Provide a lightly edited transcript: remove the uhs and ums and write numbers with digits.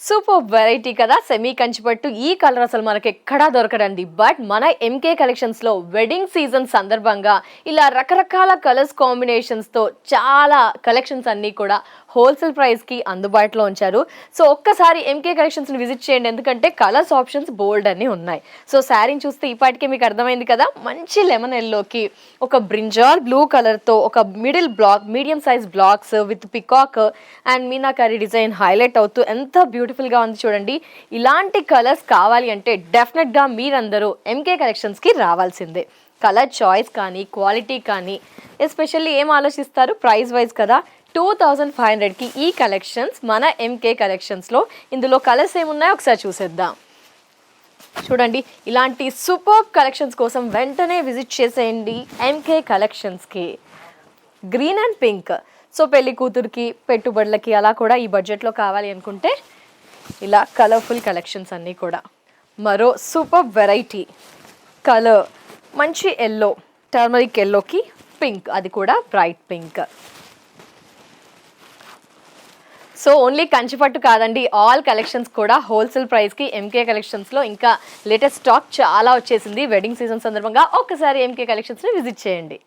Super variety కదా semi కంచిపట్టు. ఈ colour అసలు మనకి ఎక్కడా దొరకదండి. బట్ మన ఎంకే కలెక్షన్స్ లో వెడ్డింగ్ సీజన్ సందర్భంగా ఇలా రకరకాల కలర్స్ కాంబినేషన్స్ తో చాలా కలెక్షన్స్ అన్ని కూడా హోల్సేల్ ప్రైస్ కి అందుబాటులో ఉంచారు. సో ఒక్కసారి ఎంకే కలెక్షన్స్ ని విజిట్ చేయండి, ఎందుకంటే కలర్స్ ఆప్షన్స్ బోల్డ్ అన్ని ఉన్నాయి. సో శారీని చూస్తే ఇప్పటికే మీకు అర్థమైంది కదా, మంచి లెమన్ ఎల్లోకి ఒక బ్రింజాల్ బ్లూ కలర్ తో ఒక middle black, medium size blocks with peacock and meenakari design highlight అవుతూ ఎంత బ్యూటిఫుల్ గా ఉంది చూడండి. ఇలాంటి కలర్స్ కావాలి అంటే డెఫినెట్ గా మీరందరూ ఎంకే కలెక్షన్స్ కి రావాల్సిందే. కలర్ చాయిస్ కానీ క్వాలిటీ కానీ ఎస్పెషల్లీ ఏం ఆలోచిస్తారు, ప్రైస్ వైజ్ కదా. 2500కి ఈ కలెక్షన్స్ మన ఎంకే కలెక్షన్స్లో. ఇందులో కలర్స్ ఏమున్నాయో ఒకసారి చూసేద్దాం. చూడండి, ఇలాంటి సూపర్ కలెక్షన్స్ కోసం వెంటనే విజిట్ చేసేయండి ఎంకే కలెక్షన్స్కి. గ్రీన్ అండ్ పింక్, సో పెళ్లి కూతురికి పెట్టుబడులకి అలా కూడా ఈ బడ్జెట్లో కావాలి అనుకుంటే ఇలా కలర్ఫుల్ కలెక్షన్స్ అన్నీ కూడా. మరో సూపర్ వెరైటీ కలర్, మంచి ఎల్లో, టర్మరిక్ ఎల్లోకి పింక్, అది కూడా బ్రైట్ పింక్. సో ఓన్లీ కంచిపట్టు కాదండి, ఆల్ కలెక్షన్స్ కూడా హోల్సేల్ ప్రైస్కి ఎంకే కలెక్షన్స్లో. ఇంకా లేటెస్ట్ స్టాక్ చాలా వచ్చేసింది వెడ్డింగ్ సీజన్ సందర్భంగా. ఒక్కసారి ఎంకే కలెక్షన్స్ని విజిట్ చేయండి.